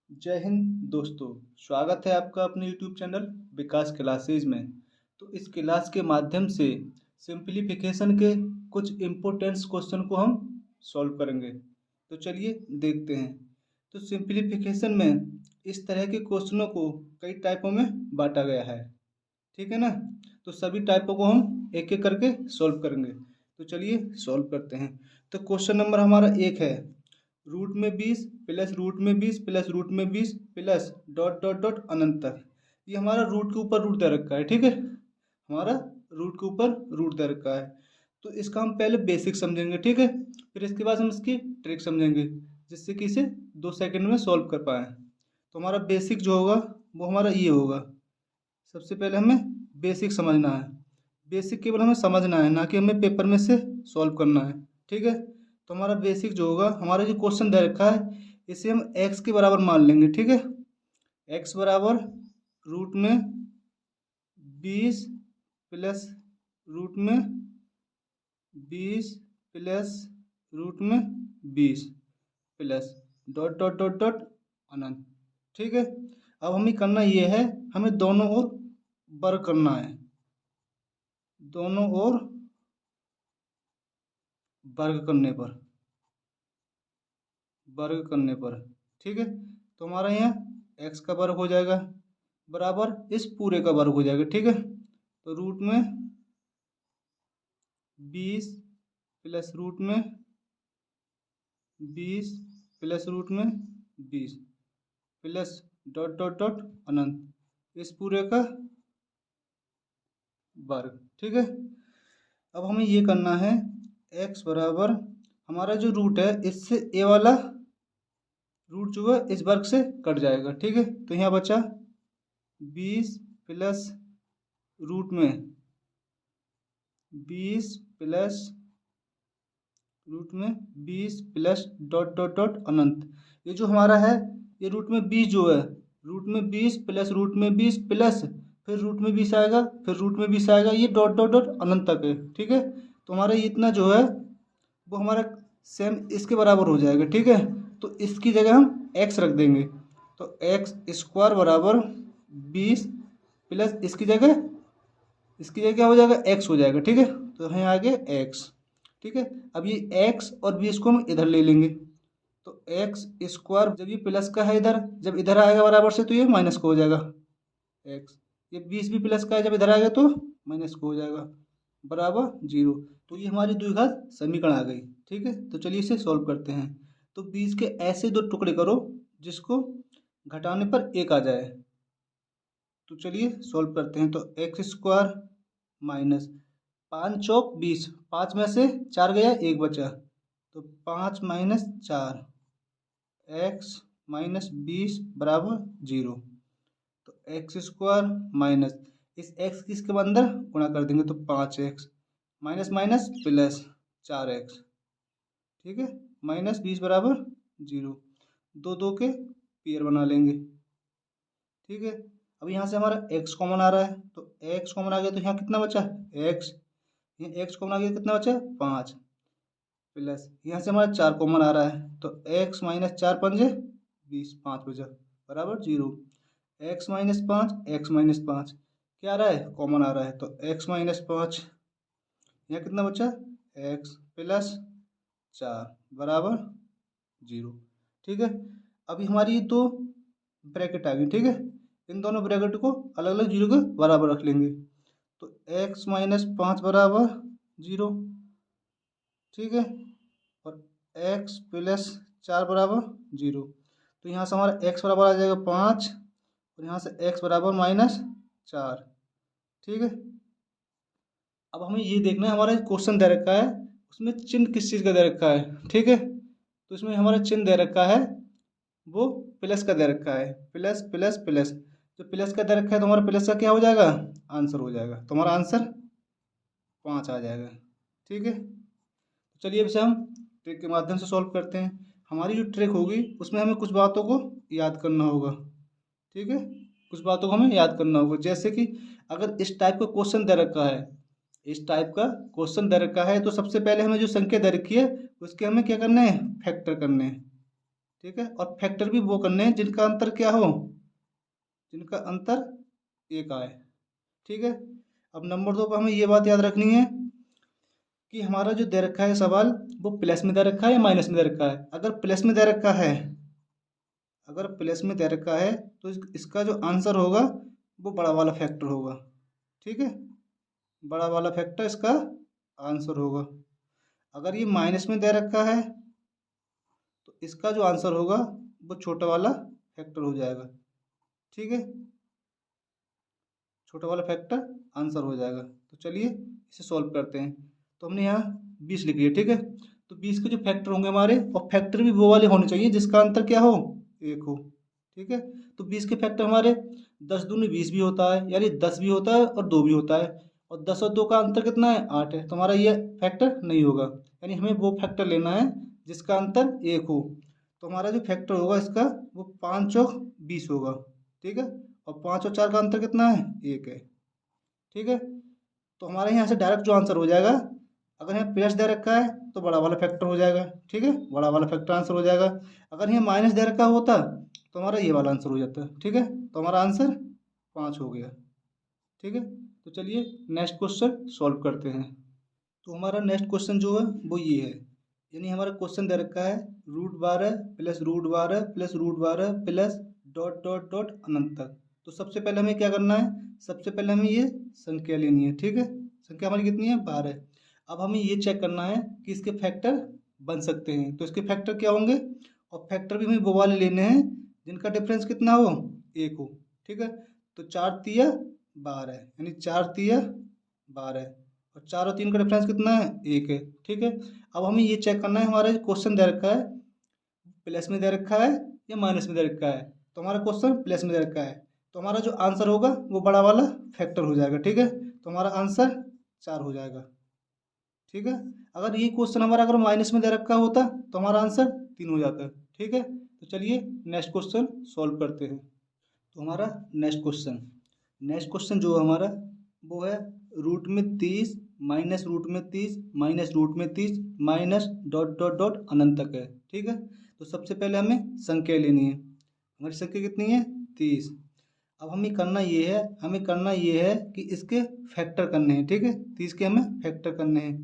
जय हिंद दोस्तों। स्वागत है आपका अपने यूट्यूब चैनल विकास क्लासेज में। तो इस क्लास के माध्यम से सिंप्लीफिकेशन के कुछ इम्पोर्टेंट्स क्वेश्चन को हम सॉल्व करेंगे। तो चलिए देखते हैं। तो सिंप्लीफिकेशन में इस तरह के क्वेश्चनों को कई टाइपों में बांटा गया है, ठीक है ना। तो सभी टाइपों को हम एक एक करके सॉल्व करेंगे। तो चलिए सॉल्व करते हैं। तो क्वेश्चन नंबर हमारा 1 है, रूट में 20 प्लस रूट में 20 प्लस रूट में 20 प्लस डॉट डॉट डॉट अनंत तक। ये हमारा रूट के ऊपर रूट दे रखा है, ठीक है। हमारा रूट के ऊपर रूट दे रखा है। तो इसका हम पहले बेसिक समझेंगे, ठीक है। फिर इसके बाद हम इसकी ट्रिक समझेंगे, जिससे कि इसे 2 सेकंड में सॉल्व कर पाएँ। तो हमारा बेसिक जो होगा वो हमारा ये होगा। सबसे पहले हमें बेसिक समझना है। बेसिक केवल हमें समझना है, ना कि हमें पेपर में से सॉल्व करना है, ठीक है। तो हमारा बेसिक जो होगा, हमारा जो क्वेश्चन दे रखा है इसे हम x के बराबर मान लेंगे, ठीक है। x बराबर रूट में 20 प्लस रूट में 20 प्लस रूट में 20 plus dot dot dot dot अनंत, ठीक है। अब हमें करना ये है, हमें दोनों ओर वर्ग करना है, दोनों ओर वर्ग करने पर, ठीक है। तो हमारा यहाँ x का वर्ग हो जाएगा बराबर इस पूरे का वर्ग हो जाएगा, ठीक है। तो रूट में 20 प्लस रूट में 20 प्लस रूट में 20 प्लस डॉट डॉट डॉट अनंत इस पूरे का वर्ग, ठीक है। अब हमें ये करना है, x बराबर हमारा जो रूट है इससे a वाला रूट जो है इस वर्ग से कट जाएगा, ठीक है। तो यहाँ बचा 20 प्लस रूट में 20 प्लस रूट में 20 प्लस डॉट डॉट डॉट अनंत। ये जो हमारा है ये रूट में 20 जो है, रूट में 20 प्लस रूट में 20 प्लस फिर रूट में 20 आएगा, फिर रूट में 20 आएगा, ये डॉट डॉट डॉट अनंत तक है, ठीक है। तो हमारा इतना जो है वो हमारा सेम इसके बराबर हो जाएगा, ठीक है। तो इसकी जगह हम x रख देंगे। तो एक्स स्क्वायर बराबर 20 प्लस इसकी जगह क्या हो जाएगा, x हो जाएगा, ठीक है। तो यहाँ आगे x, ठीक है। अब ये x और 20 को हम इधर ले लेंगे। तो एक्स स्क्वायर जब ये प्लस का है इधर, जब इधर आएगा बराबर से तो ये माइनस का हो जाएगा x। ये 20 भी प्लस का है, जब इधर आएगा तो माइनस का हो जाएगा बराबर 0। तो ये हमारी द्विघात समीकरण आ गई, ठीक है। तो चलिए इसे सॉल्व करते हैं। तो 20 के ऐसे दो टुकड़े करो जिसको घटाने पर 1 आ जाए। तो चलिए सॉल्व करते हैं। तो एक्स स्क्वायर माइनस 5 चौक 20, 5 में से 4 गया 1 बचा, तो 5 माइनस 4 एक्स माइनस 20 बराबर 0। तो एक्स स्क्वायर माइनस इस एक्स की इसके अंदर गुणा कर देंगे, तो 5x minus minus plus 4x, ठीक है। माइनस 20 बराबर 0, दो दो के पेयर बना लेंगे, ठीक है। अब यहाँ से हमारा x कॉमन आ रहा है, तो x कॉमन आ गया, तो यहाँ कितना बचा x, यहाँ x कॉमन आ गया, कितना बचा 5 प्लस यहाँ से हमारा 4 कॉमन आ रहा है, तो x माइनस 4 पंजे 20, 5 बचा बराबर 0। x माइनस 5 एक्स माइनस 5 क्या आ रहा है, कॉमन आ रहा है, तो x माइनस 5 यहाँ कितना बचा x प्लस 4 बराबर 0, ठीक है। अभी हमारी ये दो ब्रैकेट आ गई, ठीक है। इन दोनों ब्रैकेट को अलग अलग 0 के बराबर रख लेंगे। तो x माइनस 5 बराबर 0, ठीक है, और x प्लस 4 बराबर 0। तो यहाँ से हमारा x बराबर आ जाएगा 5 और यहाँ से x बराबर माइनस 4, ठीक है। अब हमें ये देखना है, हमारा क्वेश्चन दे रखा है उसमें चिन्ह किस चीज़ का दे रखा है, ठीक है। तो इसमें हमारा चिन्ह दे रखा है वो प्लस का दे रखा है, प्लस प्लस प्लस। तो प्लस का दे रखा है तो हमारा प्लस का क्या हो जाएगा, आंसर हो जाएगा। तो हमारा आंसर 5 आ जाएगा, ठीक है। तो चलिए अब इसे हम ट्रिक के माध्यम से सॉल्व करते हैं। हमारी जो ट्रिक होगी उसमें हमें कुछ बातों को याद करना होगा, ठीक है। कुछ बातों को हमें याद करना होगा, जैसे कि अगर इस टाइप का क्वेश्चन दे रखा है, इस टाइप का क्वेश्चन दे रखा है, तो सबसे पहले हमें जो संख्या दे रखी है उसके हमें क्या करना है, फैक्टर करने हैं, ठीक है। और फैक्टर भी वो करने हैं जिनका अंतर क्या हो, जिनका अंतर एक आए, ठीक है। अब नंबर 2 पर हमें ये बात याद रखनी है कि हमारा जो दे रखा है सवाल, वो प्लस में दे रखा है या माइनस में दे रखा है। अगर प्लस में दे रखा है, अगर प्लस में दे रखा है तो इसका जो आंसर होगा वो बड़ा वाला फैक्टर होगा, ठीक है। बड़ा वाला फैक्टर इसका आंसर होगा। अगर ये माइनस में दे रखा है तो इसका जो आंसर होगा वो छोटा वाला फैक्टर हो जाएगा, ठीक है। छोटा वाला फैक्टर आंसर हो जाएगा। तो चलिए इसे सॉल्व करते हैं। तो हमने यहाँ 20 लिख लिया, ठीक है। तो 20 के जो फैक्टर होंगे हमारे, और फैक्टर भी वो वाले होने चाहिए जिसका अंतर क्या हो, एक हो, ठीक है। तो 20 के फैक्टर हमारे 10 दूनी 20 भी होता है, यानी 10 भी होता है और 2 भी होता है। और 10 और 2 का अंतर कितना है, 8 है। तो हमारा ये फैक्टर नहीं होगा, यानी हमें वो फैक्टर लेना है जिसका अंतर एक हो। तो हमारा जो फैक्टर होगा इसका, वो 5 और 20 होगा, ठीक है। और 5 और 4 का अंतर कितना है, एक है, ठीक है। तो हमारे यहाँ से डायरेक्ट जो आंसर हो जाएगा, अगर यहाँ प्लस दे रखा है तो बड़ा वाला फैक्टर हो जाएगा, ठीक है। बड़ा वाला फैक्टर आंसर हो जाएगा। अगर यहाँ माइनस दे रखा होता तो हमारा ये वाला आंसर हो जाता, ठीक है। तो हमारा आंसर 5 हो गया, ठीक है। तो चलिए नेक्स्ट क्वेश्चन सॉल्व करते हैं। तो हमारा नेक्स्ट क्वेश्चन जो है वो ये है, यानी हमारा क्वेश्चन दे रखा है √12 plus √12 plus √12 plus dot dot dot अनंत तक। तो सबसे पहले हमें क्या करना है, सबसे पहले हमें ये संख्या लेनी है, ठीक है। संख्या हमारी कितनी है, 12। अब हमें ये चेक करना है कि इसके फैक्टर बन सकते हैं। तो इसके फैक्टर क्या होंगे, और फैक्टर भी हमें वो वाले लेने हैं जिनका डिफरेंस कितना हो, एक हो, ठीक है। तो 4 तिया 12, यानी 4 तिया 12, और 4 और 3 का डिफरेंस कितना है, एक है, ठीक है। अब हमें ये चेक करना है, हमारा जो क्वेश्चन दे रखा है प्लस में दे रखा है या माइनस में दे रखा है। तो हमारा क्वेश्चन प्लस में दे रखा है, तो हमारा जो आंसर होगा वो बड़ा वाला फैक्टर हो जाएगा, ठीक है। तो हमारा आंसर 4 हो जाएगा, ठीक है। अगर ये क्वेश्चन हमारा अगर माइनस में दे रखा होता तो हमारा आंसर 3 हो जाता, ठीक है। तो चलिए नेक्स्ट क्वेश्चन सॉल्व करते हैं। तो हमारा नेक्स्ट क्वेश्चन जो है हमारा, वो है रूट में 30 माइनस रूट में 30 माइनस रूट में 30 माइनस डॉट डॉट डॉट अनंत तक है, ठीक है। तो सबसे पहले हमें संख्या लेनी है। हमारी संख्या कितनी है, 30। अब हमें करना ये है कि इसके फैक्टर करने हैं, ठीक है। 30 के हमें फैक्टर करने हैं।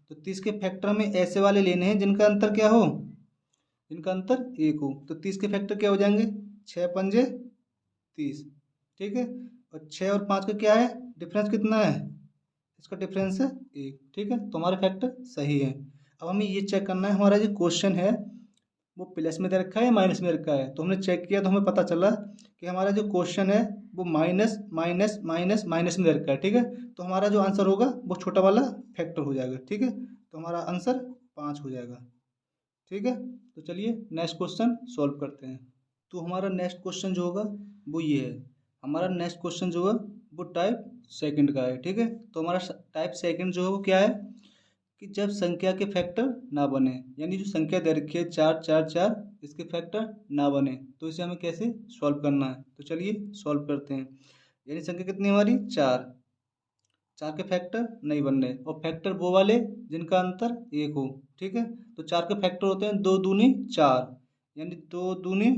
तो 30 के फैक्टर हमें ऐसे वाले लेने हैं जिनका अंतर क्या हो, जिनका अंतर एक हो। तो 30 के फैक्टर क्या हो जाएंगे, 6 पंजे 30, ठीक है। और 6 और 5 का क्या है डिफरेंस, कितना है, इसका डिफरेंस है एक, ठीक है। तो हमारे फैक्टर सही है। अब हमें ये चेक करना है हमारा जो क्वेश्चन है वो प्लस में दे रखा है या माइनस में रखा है। तो हमने चेक किया तो हमें पता चला कि हमारा जो क्वेश्चन है वो माइनस माइनस माइनस माइनस में दे रखा है, ठीक है। तो हमारा जो आंसर होगा वो छोटा वाला फैक्टर हो जाएगा, ठीक है। तो हमारा आंसर 5 हो जाएगा, ठीक है। तो चलिए नेक्स्ट क्वेश्चन सॉल्व करते हैं। तो हमारा नेक्स्ट क्वेश्चन जो होगा वो ये है, हमारा नेक्स्ट क्वेश्चन जो है वो टाइप सेकंड का है, ठीक है। तो हमारा टाइप सेकंड जो है वो क्या है कि जब संख्या के फैक्टर ना बने, यानी जो संख्या दे रखी है 4 4 4, इसके फैक्टर ना बने, तो इसे हमें कैसे सॉल्व करना है। तो चलिए सॉल्व करते हैं। यानी संख्या कितनी हमारी, 4, 4 के फैक्टर नहीं बन रहे, और फैक्टर वो वाले जिनका अंतर एक हो, ठीक है। तो 4 के फैक्टर होते हैं 2 दूनी 4, यानी 2 दूनी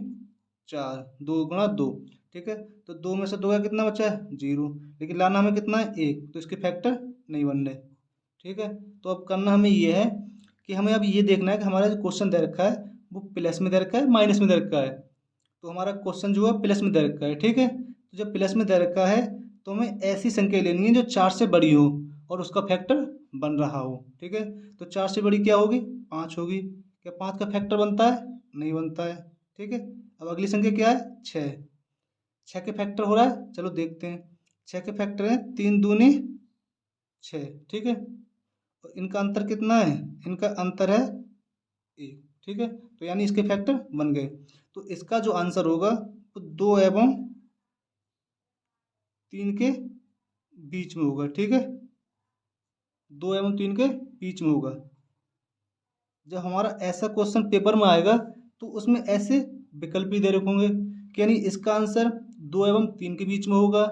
4, 2 गुणा 2, ठीक है। तो 2 में से 2 का कितना बचा है, 0, लेकिन लाना हमें कितना है, 1, तो इसके फैक्टर नहीं बन रहे, ठीक है। तो अब करना हमें ये है कि हमें अब ये देखना है कि हमारा जो क्वेश्चन दे रखा है वो प्लस में दे रखा है माइनस में दे रखा है। तो हमारा क्वेश्चन जो है प्लस में दे रखा है, ठीक है। तो जब प्लस में दे रखा है तो हमें ऐसी संख्या लेनी है जो 4 से बड़ी हो और उसका फैक्टर बन रहा हो, ठीक है। तो 4 से बड़ी क्या होगी, 5 होगी। क्या 5 का फैक्टर बनता है, नहीं बनता है, ठीक है। अब अगली संख्या क्या है, 6, 6 के फैक्टर हो रहा है, चलो देखते हैं। 6 के फैक्टर है 3 दूनी 6, ठीक है। और इनका अंतर कितना है, इनका अंतर है 1, ठीक है। तो यानी इसके फैक्टर बन गए। तो इसका जो आंसर होगा वो 2 एवं 3 के बीच में होगा, ठीक है। 2 एवं 3 के बीच में होगा। जब हमारा ऐसा क्वेश्चन पेपर में आएगा तो उसमें ऐसे विकल्प भी दे रखे होंगे कि यानी इसका आंसर 2 एवं 3 के बीच में होगा,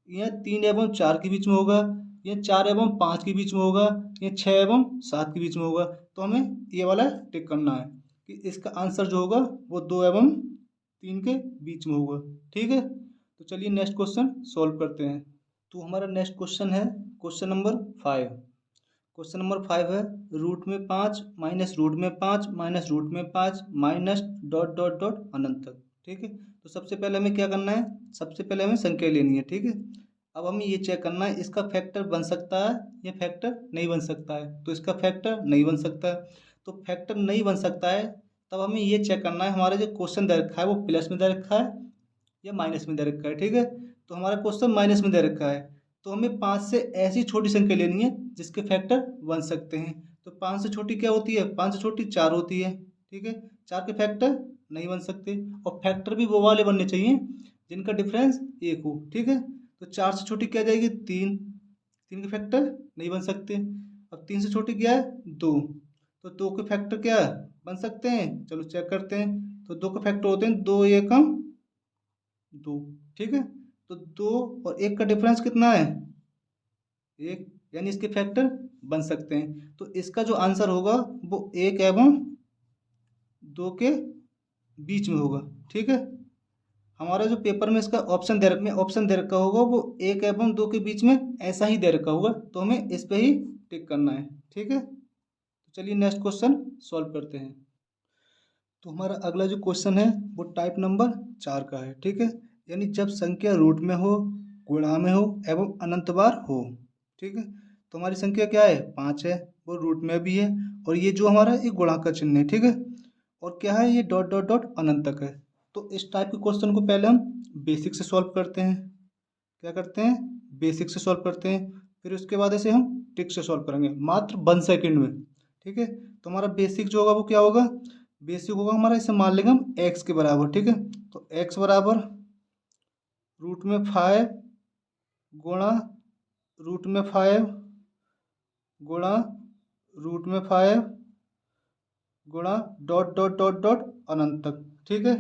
या 3 एवं 4 के बीच में होगा, या 4 एवं 5 के बीच में होगा, या 6 एवं 7 के बीच में होगा। तो हमें ये वाला टिक करना है। कि इसका आंसर जो होगा वो 2 एवं 3 के बीच में होगा। ठीक है, तो चलिए नेक्स्ट क्वेश्चन सॉल्व करते हैं। तो हमारा नेक्स्ट क्वेश्चन है क्वेश्चन नंबर 5। क्वेश्चन नंबर 5 है रूट में 5 माइनस रूट में 5 माइनस रूट में 5 माइनस डॉट डॉट डॉट अनंत तक। ठीक है, तो सबसे पहले हमें क्या करना है, सबसे पहले हमें संख्या लेनी है। ठीक है, अब हमें ये चेक करना है इसका फैक्टर बन सकता है या फैक्टर नहीं बन सकता है। तो इसका फैक्टर नहीं बन सकता है, तो फैक्टर नहीं बन सकता है तब हमें ये चेक करना है हमारा जो क्वेश्चन दे रखा है वो प्लस में दे रखा है या माइनस में दे रखा है। ठीक है, तो हमारा क्वेश्चन माइनस में दे रखा है, तो हमें 5 से ऐसी छोटी संख्या लेनी है जिसके फैक्टर बन सकते हैं। तो 5 से छोटी क्या होती है, 5 से छोटी 4 होती है। ठीक है, 4 के फैक्टर नहीं बन सकते, और फैक्टर भी वो वाले बनने चाहिए जिनका डिफरेंस 1 हो। ठीक है, तो 4 से छोटी क्या आ जाएगी 3, 3 के फैक्टर नहीं बन सकते। अब 3 से छोटी क्या है 2, तो 2 के फैक्टर क्या बन सकते हैं, चलो चेक करते हैं। तो 2 के फैक्टर होते हैं 2 एकम 2। ठीक है, तो 2 और 1 का डिफरेंस कितना है 1, यानी इसके फैक्टर बन सकते हैं। तो इसका जो आंसर होगा वो 1 एवं 2 के बीच में होगा। ठीक है, हमारा जो पेपर में इसका ऑप्शन दे रखा होगा वो 1 एवं 2 के बीच में ऐसा ही दे रखा होगा, तो हमें इस पे ही टिक करना है। ठीक है, तो चलिए नेक्स्ट क्वेश्चन सॉल्व करते हैं। तो हमारा अगला जो क्वेश्चन है वो टाइप नंबर 4 का है। ठीक है, यानी जब संख्या रूट में हो, गुणा में हो एवं अनंत बार हो। ठीक है, तो हमारी संख्या क्या है 5 है, वो रूट में भी है, और ये जो हमारा एक गुणा का चिन्ह है। ठीक है, और क्या है ये डॉट डॉट डॉट अनंत तक है। तो इस टाइप के क्वेश्चन को पहले हम बेसिक से सॉल्व करते हैं। क्या करते हैं, बेसिक से सॉल्व करते हैं, फिर उसके बाद ऐसे हम ट्रिक से सॉल्व करेंगे मात्र 1 सेकंड में। ठीक है, तो हमारा बेसिक जो होगा वो क्या होगा, बेसिक होगा हमारा, इसे मान लेंगे हम एक्स के बराबर। ठीक है, तो एक्स बराबर रूट में 5 गुणा रूट में 5 गुणा रूट में 5 गुणा डॉट डॉट डॉट डॉट अनंत तक। ठीक है,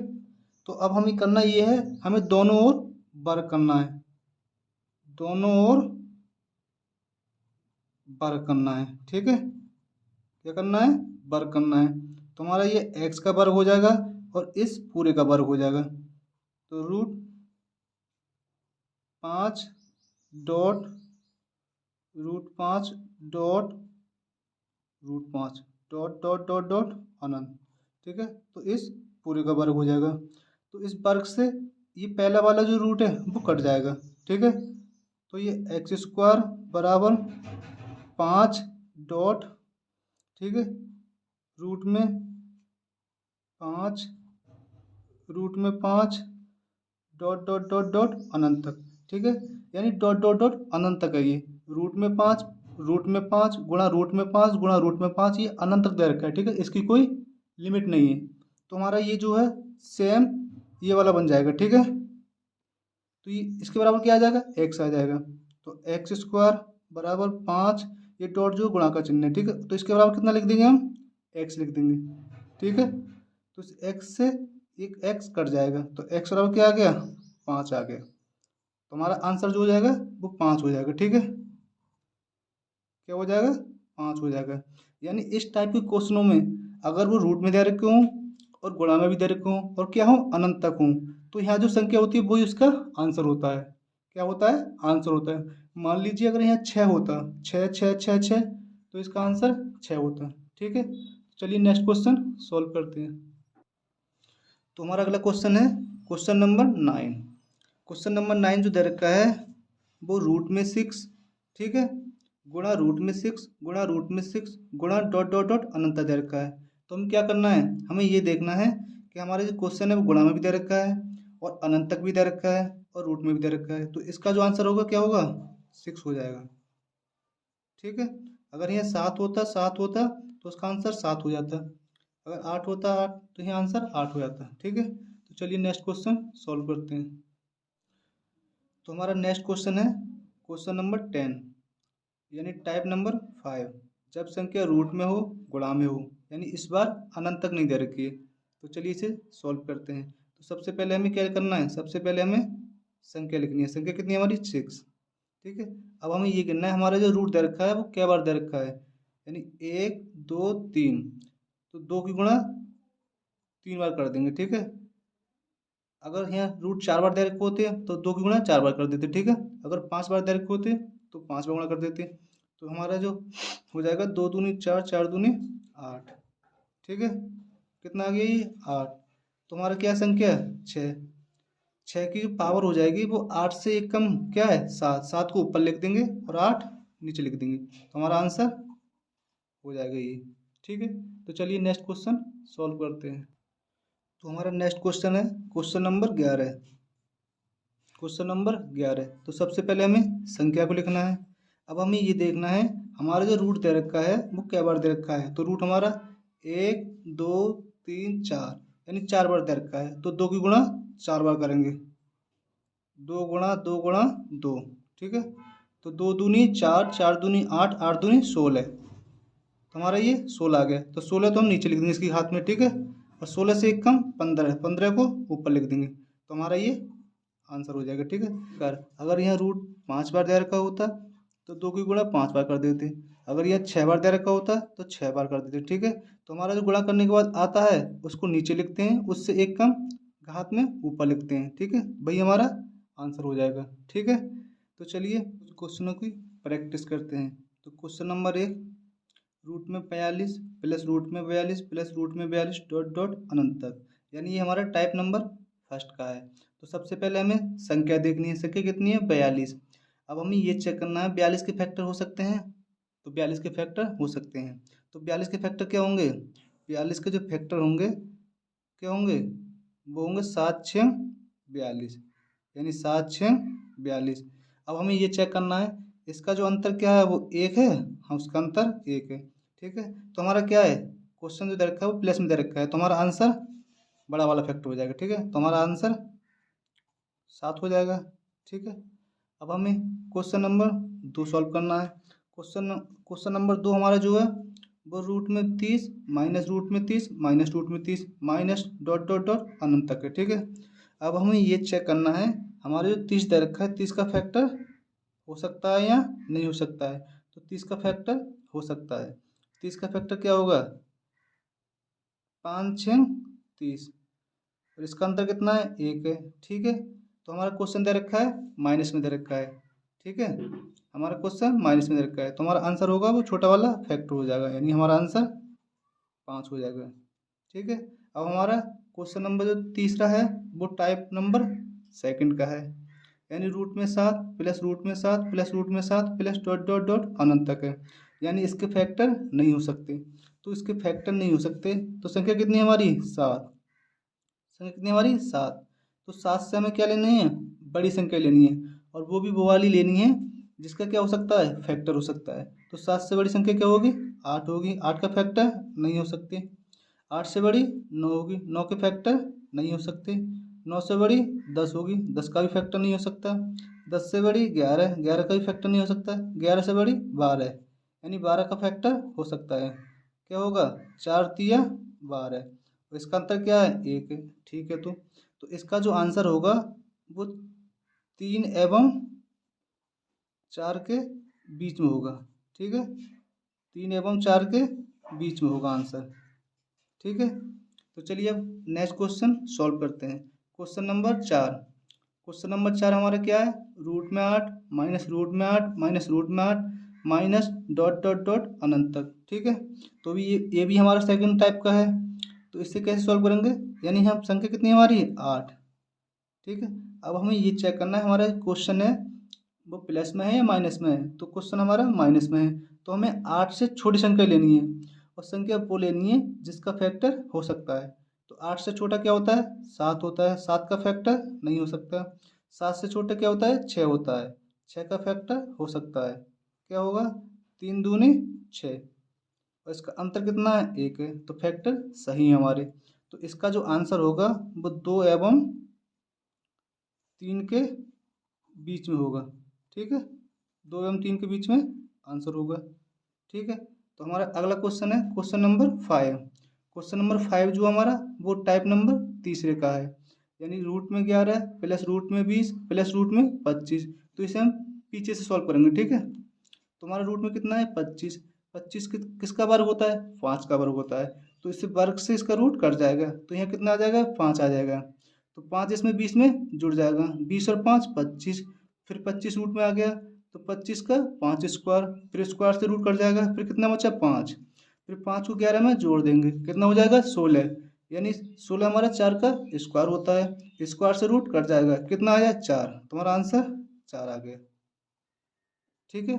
तो अब हमें करना ये है, हमें दोनों ओर वर्ग करना है, दोनों ओर वर्ग करना है। ठीक है, क्या करना है, वर्ग करना है। तो हमारा ये एक्स का वर्ग हो जाएगा और इस पूरे का वर्ग हो जाएगा। तो root 5 dot root 5 dot root 5 dot dot dot dot अनंत। ठीक है, तो इस पूरे का वर्ग हो जाएगा। तो इस वर्ग से ये पहला वाला जो रूट है वो कट जाएगा। ठीक है, तो ये एक्स स्क्वायर बराबर 5 डॉट, ठीक है, रूट में 5 रूट में 5 डॉट डॉट डॉट डॉट अनंत तक। ठीक है, यानी डॉट डॉट डॉट अनंत तक है ये, रूट में 5 गुणा रूट में 5 गुणा रूट में 5, ये अनंत तक दे रखा है। ठीक है, इसकी कोई लिमिट नहीं है। तो हमारा ये जो है सेम ये वाला बन जाएगा। ठीक है, तो ये इसके बराबर क्या आ जाएगा, एक्स आ जाएगा। तो एक्स स्क्वायर बराबर 5, ये डॉट जो गुणा का चिन्ह है। ठीक है, तो इसके बराबर कितना लिख देंगे हम, एक्स लिख देंगे। ठीक है, तो इस एक्स से एक एक्स कट जाएगा, तो एक्स बराबर क्या आ गया 5 आ गया। तो हमारा आंसर जो हो जाएगा वो 5 हो जाएगा। ठीक है, क्या हो जाएगा 5 हो जाएगा। यानी इस टाइप के क्वेश्चनों में अगर वो रूट में दे रखे हों और गुणा में भी दे रखे हों और क्या हो अनंत तक हों, तो यहाँ जो संख्या होती है वही उसका आंसर होता है। क्या होता है, आंसर होता है। मान लीजिए अगर यहाँ 6 होता, 6 6 6 6, तो इसका आंसर 6 होता। ठीक है, चलिए नेक्स्ट क्वेश्चन सॉल्व करते हैं। तो हमारा अगला क्वेश्चन है क्वेश्चन नंबर 9। क्वेश्चन नंबर 9 जो दे रखा है वो रूट में 6, ठीक है, गुणा रूट में 6 गुणा रूट में 6 गुणा डॉट डॉट डॉट अनंत दे रखा है। तो हम क्या करना है, हमें ये देखना है कि हमारा जो क्वेश्चन है वो गुणा में भी दे रखा है और अनंत तक भी दे रखा है और रूट में भी दे रखा है। तो इसका जो आंसर होगा क्या होगा 6 हो जाएगा। ठीक है, अगर यहाँ 7 होता तो उसका आंसर 7 हो जाता। अगर 8 होता 8, तो यहाँ आंसर 8 हो जाता। ठीक है, तो चलिए नेक्स्ट क्वेश्चन सॉल्व करते हैं। तो हमारा नेक्स्ट क्वेश्चन है क्वेश्चन नंबर 10, यानी टाइप नंबर 5। जब संख्या रूट में हो गुणा में हो, यानी इस बार अनंत तक नहीं दे रखी है। तो चलिए इसे सॉल्व करते हैं। तो सबसे पहले हमें क्या करना है, सबसे पहले हमें संख्या लिखनी है। संख्या कितनी है हमारी 6। ठीक है, अब हमें ये करना है हमारा जो रूट दे रखा है वो क्या बार दे रखा है, यानी 1 2 3, तो 2 की गुणा 3 बार कर देंगे, ठीक है। अगर यहाँ रूट 4 बार डायरेक्ट होते हैं तो 2 की गुणा 4 बार कर देते, ठीक है। अगर 5 बार डायरेक्ट होते तो 5 बार गुणा कर देते। तो हमारा जो हो जाएगा 2 दूनी 4, 4 दूनी 8, ठीक है। कितना आ गया ये 8। तो हमारा क्या संख्या है 6। 6 की जो पावर हो जाएगी वो 8 से एक कम क्या है 7। 7 को ऊपर लिख देंगे और 8 नीचे लिख देंगे, तो हमारा आंसर हो जाएगा ये, ठीक है। तो चलिए नेक्स्ट क्वेश्चन सॉल्व करते हैं। तो हमारा नेक्स्ट क्वेश्चन है क्वेश्चन नंबर 11। क्वेश्चन नंबर 11, तो सबसे पहले हमें संख्या को लिखना है। अब हमें ये देखना है हमारा जो रूट दे रखा है वो क्या बार दे रखा है। तो रूट हमारा 1 2 3 4 यानी 4 बार दे रखा है, तो 2 की गुणा 4 बार करेंगे। 2 गुणा 2 गुणा 2, ठीक है। तो 2 दूनी 4, 4 दूनी 8, 8 दूनी 16। तो हमारा ये 16 आ गया। तो 16 तो हम नीचे लिख देंगे इसके हाथ में, ठीक है। और 16 से एक कम 15 है, 15 को ऊपर लिख देंगे, तो हमारा ये आंसर हो जाएगा, ठीक है। अगर यहाँ रूट 5 बार दे रखा होता तो 2 की गुणा 5 बार कर देते। अगर यह 6 बार दे रखा होता तो 6 बार कर देते, ठीक है। तो हमारा जो गुणा करने के बाद आता है उसको नीचे लिखते हैं, उससे एक कम हाथ में ऊपर लिखते हैं, ठीक है। वही हमारा आंसर हो जाएगा, ठीक है। तो चलिए क्वेश्चनों की प्रैक्टिस करते हैं। तो क्वेश्चन नंबर 1, रूट में 45 प्लस रूट में 42 प्लस रूट में 42 डॉट डॉट अनंत तक, यानी ये हमारा टाइप नंबर फर्स्ट का है। तो सबसे पहले हमें संख्या देखनी है, संख्या कितनी है 42। अब हमें ये चेक करना है 42 के फैक्टर हो सकते हैं, तो 42 के फैक्टर हो सकते हैं। तो 42 के फैक्टर क्या होंगे, 42 के जो फैक्टर होंगे क्या होंगे, वो होंगे 7 6 42, यानी 7 6 42। अब हमें ये चेक करना है इसका जो अंतर क्या है वो 1 है, हाँ उसका अंतर 1 है, ठीक है। तो हमारा क्या है क्वेश्चन जो दे रखा है वो प्लस में दे रखा है, तो हमारा आंसर बड़ा वाला फैक्टर हो जाएगा, ठीक है। तो हमारा आंसर 7 हो जाएगा, ठीक है। अब हमें क्वेश्चन नंबर 2 सॉल्व करना है। क्वेश्चन नंबर 2 हमारा जो है वो रूट में 30 माइनस रूट में 30 माइनस रूट में 30 माइनस डॉट डॉट डॉट अनंत तक है, ठीक है। अब हमें ये चेक करना है हमारे जो 30 दे रखा है 30 का फैक्टर हो सकता है या नहीं हो सकता है। तो 30 का फैक्टर हो सकता है। 30 का फैक्टर क्या होगा 5 6 30, और इसका अंतर कितना है 1 है, ठीक है। तो हमारा क्वेश्चन दे रखा है माइनस में दे रखा है, ठीक है। हमारा क्वेश्चन माइनस में दे रखा है, तो हमारा आंसर होगा वो छोटा वाला फैक्टर हो जाएगा, यानी हमारा आंसर 5 हो जाएगा, ठीक है। अब हमारा क्वेश्चन नंबर जो तीसरा है वो टाइप नंबर सेकंड का है, यानी रूट में 7 प्लस रूट में 7 प्लस रूट में 7 प्लस डॉट डॉट डॉट अनंत तक है, यानी इसके फैक्टर नहीं हो सकते। तो इसके फैक्टर नहीं हो सकते तो संख्या कितनी है हमारी 7। संख्या कितनी है हमारी 7। तो 7 से हमें क्या लेनी है बड़ी संख्या लेनी है, और वो भी वो वाली लेनी है जिसका क्या हो सकता है फैक्टर हो सकता है। तो 7 से बड़ी संख्या क्या होगी 8 होगी, 8 का फैक्टर नहीं हो सकते। 8 से बड़ी 9 होगी, 9 के फैक्टर नहीं हो सकते। 9 से बड़ी 10 होगी, 10 का भी फैक्टर नहीं हो सकता। 10 से बड़ी 11, 11 का भी फैक्टर नहीं हो सकता। 11 से बड़ी 12, यानी 12 का फैक्टर हो सकता है। क्या होगा 4 तिया 12, और इसका अंतर क्या है 1 है, ठीक है। तो इसका जो आंसर होगा वो 3 एवं 4 के बीच में होगा, ठीक है। 3 एवं 4 के बीच में होगा आंसर, ठीक है। तो चलिए अब नेक्स्ट क्वेश्चन सॉल्व करते हैं। क्वेश्चन नंबर 4, क्वेश्चन नंबर 4 हमारा क्या है रूट में 8 माइनस रूट में 8 माइनस रूट में 8 माइनस डॉट डॉट डॉट अनंत तक, ठीक है। तो भी ये भी हमारा सेकंड टाइप का है। तो इससे कैसे सॉल्व करेंगे, यानी हम संख्या कितनी है हमारी 8, ठीक है। अब हमें ये चेक करना है हमारा क्वेश्चन है वो प्लस में है या माइनस में है। तो क्वेश्चन हमारा माइनस में है, तो हमें 8 से छोटी संख्या लेनी है, और संख्या वो लेनी है जिसका फैक्टर हो सकता है। तो 8 से छोटा क्या होता है 7 होता है, 7 का फैक्टर नहीं हो सकता। 7 से छोटा क्या होता है 6 होता है, 6 का फैक्टर हो सकता है। क्या होगा 3 दूनी 6, और इसका अंतर कितना है 1 है, तो फैक्टर सही है हमारे। तो इसका जो आंसर होगा वो 2 एवं 3 के बीच में होगा, ठीक है। 2 एवं 3 के बीच में आंसर होगा, ठीक है। तो हमारा अगला क्वेश्चन है क्वेश्चन नंबर 5। क्वेश्चन नंबर 5 जो हमारा वो टाइप नंबर तीसरे का है, यानी रूट में 11 प्लस रूट में 20 प्लस रूट में 25। तो इसे हम पीछे से सॉल्व करेंगे, ठीक है। तो हमारा रूट में कितना है 25, 25 किसका वर्ग होता है 5 का वर्ग होता है। तो इससे वर्ग से इसका रूट कट जाएगा, तो यहाँ कितना आ जाएगा 5 आ जाएगा। तो 5 इसमें 20 में जुड़ जाएगा, 20 और 5 25, फिर 25 रूट में आ गया, तो 25 का 5 स्क्वायर, फिर स्क्वायर से रूट कट जाएगा, फिर कितना बचा 5, फिर 5 को 11 में जोड़ देंगे, कितना हो जाएगा 16, यानी 16 हमारा 4 का स्क्वायर होता है। स्क्वायर से रूट कट जाएगा, कितना आया 4, तुम्हारा आंसर 4 आ गया। ठीक है,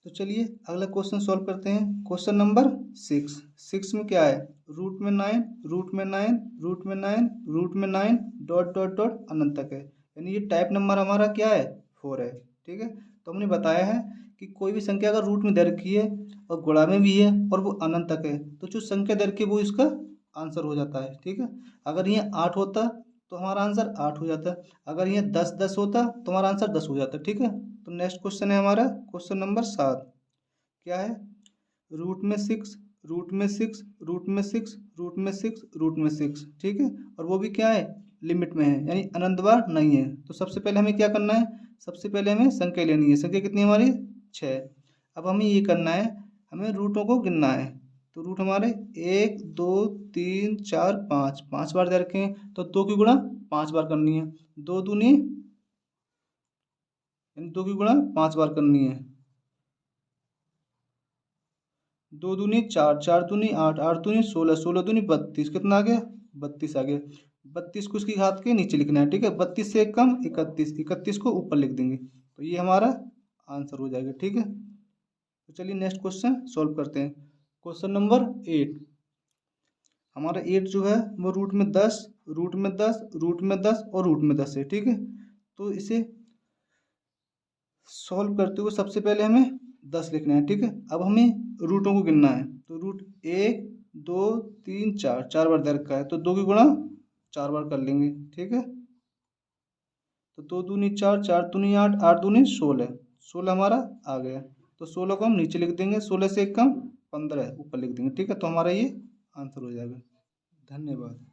तो चलिए अगला क्वेश्चन सॉल्व करते हैं। क्वेश्चन नंबर 6 में क्या है, रूट में 9 रूट में 9 रूट में 9 रूट में 9 डॉट डॉट डॉट अनंत तक है, यानी ये टाइप नंबर हमारा क्या है 4 है। ठीक है, तो हमने बताया है कि कोई भी संख्या अगर रूट में दे रखी है और गुणा में भी है और वो अनंत तक है, तो जो संख्या दे रखी है वो इसका आंसर हो जाता है। ठीक है, अगर ये 8 होता तो हमारा आंसर 8 हो जाता, अगर ये 10 होता तो हमारा आंसर 10 हो जाता। ठीक है, तो नेक्स्ट क्वेश्चन है हमारा क्वेश्चन नंबर 7, क्या है, रूट में 6 रूट में 6 रूट में 6 रूट में 6 रूट में 6। ठीक है, और वो भी क्या है लिमिट में है, यानी अनंत बार नहीं है। तो सबसे पहले हमें क्या करना है, सबसे पहले हमें संख्या लेनी है, संख्या कितनी हमारी 6। अब हमें ये करना है, हमें रूटों को गिनना है। तो रूट हमारे 1 2 3 4 5, 5 बार दे रखे हैं, तो 2 की गुणा 5 बार करनी है, 2 दूनी यानी 2 की गुणा 5 बार करनी है, 2 दूनी 4, 4 दूनी 8, 8 दूनी 16, 16 दूनी 32, कितना आ गया 32 आ गया। 32 को इसकी घात के नीचे लिखना है। ठीक है, 32 से एक कम 31, 31 को ऊपर लिख देंगे, तो ये हमारा आंसर हो जाएगा। ठीक है, तो चलिए नेक्स्ट क्वेश्चन सॉल्व करते हैं। क्वेश्चन नंबर 8, हमारा 8 जो है वो रूट में 10 रूट में 10 रूट में 10 और रूट में 10 है। ठीक है, तो इसे सॉल्व करते हुए सबसे पहले हमें 10 लिखना है। ठीक है, अब हमें रूटों को गिनना है, तो रूट 1 2 3 4, 4 बार दे रखा है, तो 2 की गुणा 4 बार कर लेंगे। ठीक है, तो 2 दूनी 4, 4 दूनी 8, 8 दूनी 16, 16 हमारा आ गया। तो 16 को हम नीचे लिख देंगे, 16 से एक कम 15 ऊपर लिख देंगे। ठीक है, तो हमारा ये आंसर हो जाएगा। धन्यवाद।